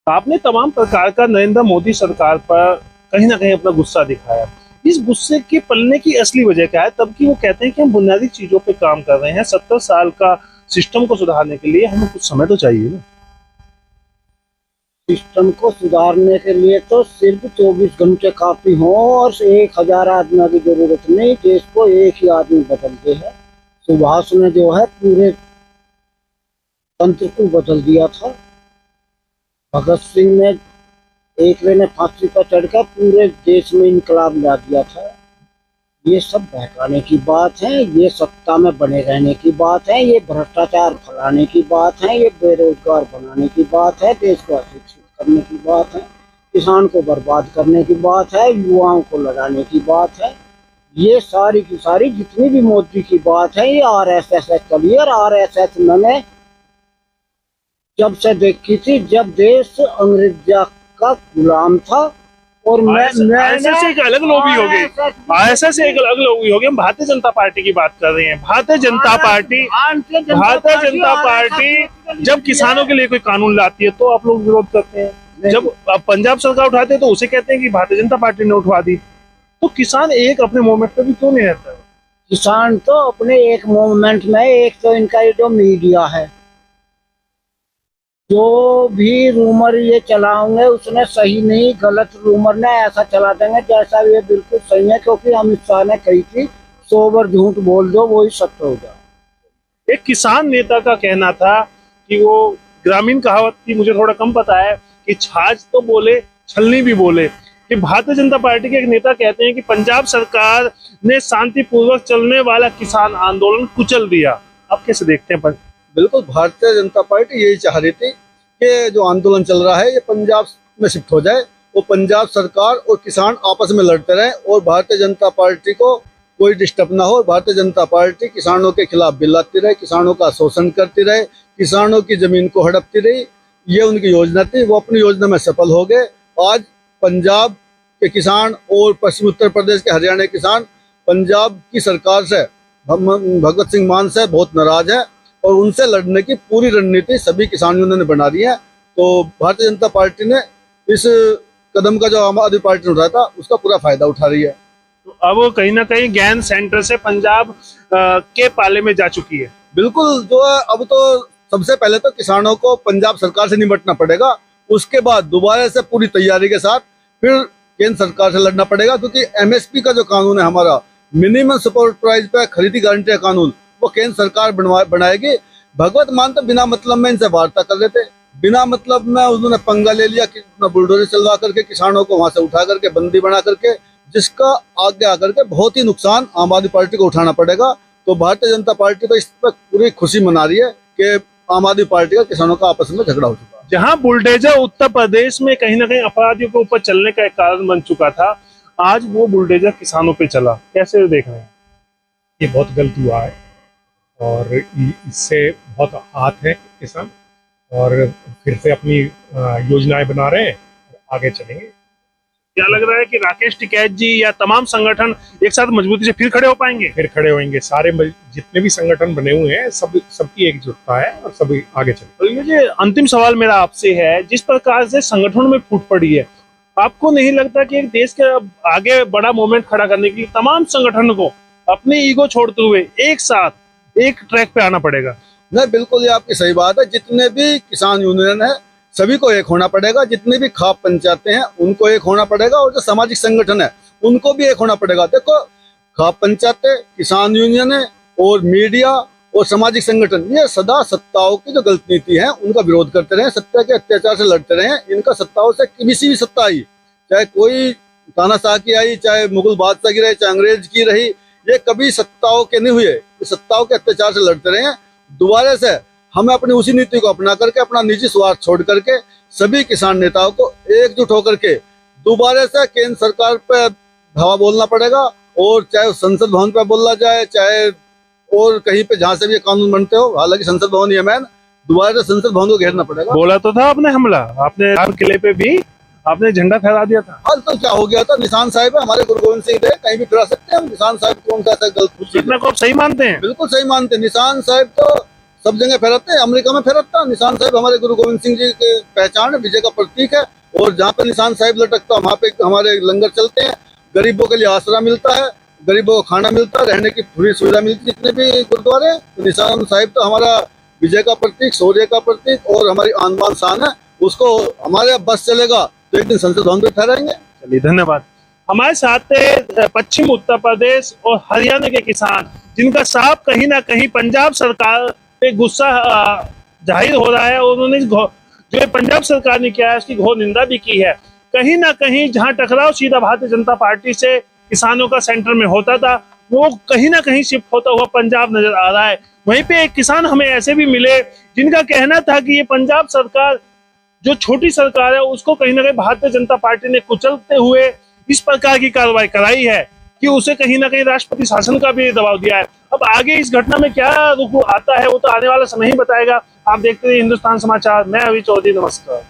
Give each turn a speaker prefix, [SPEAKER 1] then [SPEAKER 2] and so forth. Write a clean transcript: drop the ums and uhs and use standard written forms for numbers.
[SPEAKER 1] आपने तमाम प्रकार का नरेंद्र मोदी सरकार पर कहीं ना कहीं अपना गुस्सा दिखाया। इस गुस्से के पलने की असली वजह क्या है? तब कि वो कहते हैं कि हम बुनियादी चीजों पे काम कर रहे हैं, 70 साल का सिस्टम को सुधारने के लिए हमें कुछ समय तो चाहिए ना।
[SPEAKER 2] सिस्टम को सुधारने के लिए तो सिर्फ 24 घंटे काफी हो और 1000 आदमियों की जरूरत नहीं। देश को एक ही आदमी बदलते हैं। सुभाष ने जो है पूरे तंत्र को बदल दिया था। भगत सिंह ने एक ने फांसी पर चढ़कर पूरे देश में इनकलाब ला दिया था। ये सब बहकाने की बात है, ये सत्ता में बने रहने की बात है, ये भ्रष्टाचार फैलाने की बात है, ये बेरोजगार बनाने की बात है, देश को अशिक्षित करने की बात है, किसान को बर्बाद करने की बात है, युवाओं को लड़ाने की बात है। ये सारी की सारी जितनी भी मोदी की बात है ये आरएसएस से चली। और आरएसएस मैंने जब से देखी थी जब देश अंग्रेजा का गुलाम था। और
[SPEAKER 1] आरएसएस एक अलग लॉबी हो गई, आरएसएस एक अलग लॉबी हो गई। हम भारतीय जनता पार्टी की बात कर रहे हैं। भारतीय जनता पार्टी जब किसानों के लिए कोई कानून लाती है तो आप लोग विरोध करते हैं। जब आप पंजाब सरकार उठाते हैं तो उसे कहते हैं कि भारतीय जनता पार्टी ने उठवा दी। तो किसान एक अपने मूवमेंट पे भी क्यों नहीं रहता है?
[SPEAKER 2] किसान तो अपने एक मूवमेंट में, एक तो इनका ये जो मीडिया है, जो भी रूमर ये चलाओगे उसने सही नहीं, गलत रूमर ने ऐसा चला देंगे जैसा ये बिल्कुल सही है। क्योंकि अमित शाह ने कही थी 100 बार झूठ बोल दो वही सत्य हो जाए।
[SPEAKER 1] एक किसान नेता का कहना था कि वो ग्रामीण कहावत थी, मुझे थोड़ा कम पता है, कि छाछ तो बोले छलनी भी बोले। कि भारतीय जनता पार्टी के एक नेता कहते हैं कि पंजाब सरकार ने शांतिपूर्वक चलने वाला किसान आंदोलन कुचल दिया। आप कैसे देखते हैं?
[SPEAKER 3] बिल्कुल, भारतीय जनता पार्टी यही चाह रही थी कि जो आंदोलन चल रहा है ये पंजाब में शिफ्ट हो जाए, वो पंजाब सरकार और किसान आपस में लड़ते रहें और भारतीय जनता पार्टी को कोई डिस्टर्ब ना हो। भारतीय जनता पार्टी किसानों के खिलाफ बिल लाती रहे, किसानों का शोषण करती रहे, किसानों की जमीन को हड़पती रही। ये उनकी योजना थी, वो अपनी योजना में सफल हो गए। आज पंजाब के किसान और पश्चिमी उत्तर प्रदेश के हरियाणा के किसान पंजाब की सरकार से, भगत सिंह मान से बहुत नाराज है और उनसे लड़ने की पूरी रणनीति सभी किसान यूनियन ने बना दी है। तो भारतीय जनता पार्टी ने इस कदम का जो आम आदमी पार्टी ने उठाया था उसका पूरा फायदा उठा रही है।
[SPEAKER 1] तो अब कहीं ना कहीं ज्ञान सेंटर से पंजाब के पाले में जा चुकी है।
[SPEAKER 3] बिल्कुल, जो है अब तो सबसे पहले तो किसानों को पंजाब सरकार से निपटना पड़ेगा, उसके बाद दोबारा से पूरी तैयारी के साथ फिर केंद्र सरकार से लड़ना पड़ेगा। क्योंकि एमएसपी का जो कानून है हमारा, मिनिमम सपोर्ट प्राइस पे खरीदी गारंटी का कानून, वो केंद्र सरकार बनाएगी। भगवत मान तो बिना मतलब में इनसे वार्ता कर रहे थे, बिना मतलब में उन्होंने पंगा ले लिया कि बुलडोजर चलवा करके किसानों को वहां से उठा करके बंदी बना करके, जिसका आगे आकर के बहुत ही नुकसान आम आदमी पार्टी को उठाना पड़ेगा। तो भारतीय जनता पार्टी तो इस पर पूरी खुशी मना रही है कि आम आदमी पार्टी का किसानों का आपस में झगड़ा हो चुका है।
[SPEAKER 1] जहां बुलडोजर उत्तर प्रदेश में कहीं ना कहीं अपराधियों के ऊपर चलने का एक कारण बन चुका था, आज वो बुलडोजर किसानों पे चला। कैसे देख रहे हैं?
[SPEAKER 4] ये बहुत गलत हुआ है और इससे बहुत आहत है किसान और फिर से अपनी योजनाएं बना रहे हैं और आगे चलेंगे।
[SPEAKER 1] क्या लग रहा है कि राकेश टिकैत जी या तमाम संगठन एक साथ मजबूती से फिर खड़े हो पाएंगे?
[SPEAKER 4] फिर खड़े होंगे। सारे जितने भी संगठन बने हुए हैं सबकी एकजुटता है और सभी आगे चलेंगे।
[SPEAKER 1] तो मुझे अंतिम सवाल मेरा आपसे है, जिस प्रकार से संगठन में फूट पड़ी है, आपको नहीं लगता कि एक देश के आगे बड़ा मूवमेंट खड़ा करने के लिए तमाम संगठन को अपने ईगो छोड़ते हुए एक साथ एक ट्रैक पे आना पड़ेगा?
[SPEAKER 3] नहीं, बिल्कुल ये आपकी सही बात है। जितने भी किसान यूनियन है सभी को एक होना पड़ेगा, जितने भी खाप पंचायतें हैं उनको एक होना पड़ेगा और जो सामाजिक संगठन है उनको भी एक होना पड़ेगा। देखो, खाप पंचायतें, किसान यूनियन है और मीडिया और सामाजिक संगठन ये सदा सत्ताओं की जो गलत नीति है उनका विरोध करते रहे, सत्ता के अत्याचार से लड़ते रहे। इनका सत्ताओं से किसी भी सत्ता आई, चाहे कोई तानाशाह की आई, चाहे मुगल बादशाह की रही, चाहे अंग्रेज की रही, ये कभी सत्ताओं के नहीं हुए, सत्ताओं के अत्याचार से लड़ते रहे। दोबारा से हमें अपनी उसी नीति को अपना करके, अपना निजी स्वार्थ छोड़ करके सभी किसान नेताओं को एकजुट होकर के दोबारा से केंद्र सरकार पे धावा बोलना पड़ेगा। और चाहे संसद भवन पे बोलना जाए, चाहे और कहीं पे जहां से भी कानून बनते हो, हालांकि संसद भवन ही है मैन, दोबारा से संसद भवन को घेरना पड़ेगा।
[SPEAKER 1] बोला तो था आपने हमला, आपने लाल किले पे भी आपने झंडा फहरा दिया था।
[SPEAKER 3] हाल तो क्या हो गया था, निशान साहिब है हमारे, गुरु गोविंद सिंह थे, कहीं भी फिरा सकते हैं हम। निशान साहिब कौन सा गलत?
[SPEAKER 1] इतना को आप सही मानते हैं?
[SPEAKER 3] बिल्कुल सही मानते हैं। निशान साहिब तो सब जगह फहराते हैं, अमेरिका में फहराता है निशान साहिब। हमारे गुरु गोविंद सिंह जी के पहचान है, विजय का प्रतीक है। और जहाँ पे निशान साहिब लटकता है वहाँ पे हमारे लंगर चलते हैं, गरीबों के लिए आसरा मिलता है, गरीबों को खाना मिलता है, रहने की पूरी सुविधा मिलती है। जितने भी गुरुद्वारे हैं, तो निशान साहिब तो हमारा विजय का प्रतीक, शौर्य का प्रतीक और हमारी आन बान शान है। उसको हमारे अब बस चलेगा तो एक दिन संसद भवन पे ठहराएंगे।
[SPEAKER 1] चलिए, धन्यवाद। हमारे साथ थे पश्चिम उत्तर प्रदेश और हरियाणा के किसान, जिनका साफ कहीं ना कहीं पंजाब सरकार पे गुस्सा जाहिर हो रहा है। और उन्होंने जो ये पंजाब सरकार ने किया है उसकी घोर निंदा भी की है। कहीं ना कहीं जहां टकराव सीधा भारतीय जनता पार्टी से किसानों का सेंटर में होता था, वो कहीं ना कहीं शिफ्ट होता हुआ पंजाब नजर आ रहा है। वहीं पे एक किसान हमें ऐसे भी मिले जिनका कहना था कि ये पंजाब सरकार जो छोटी सरकार है उसको कहीं ना कहीं भारतीय जनता पार्टी ने कुचलते हुए इस प्रकार की कार्रवाई कराई है कि उसे कहीं ना कहीं राष्ट्रपति शासन का भी दबाव दिया है। अब आगे इस घटना में क्या रुख आता है वो तो आने वाला समय ही बताएगा। आप देखते रहिए हिंदुस्तान समाचार। मैं अभी चौधरी, नमस्कार।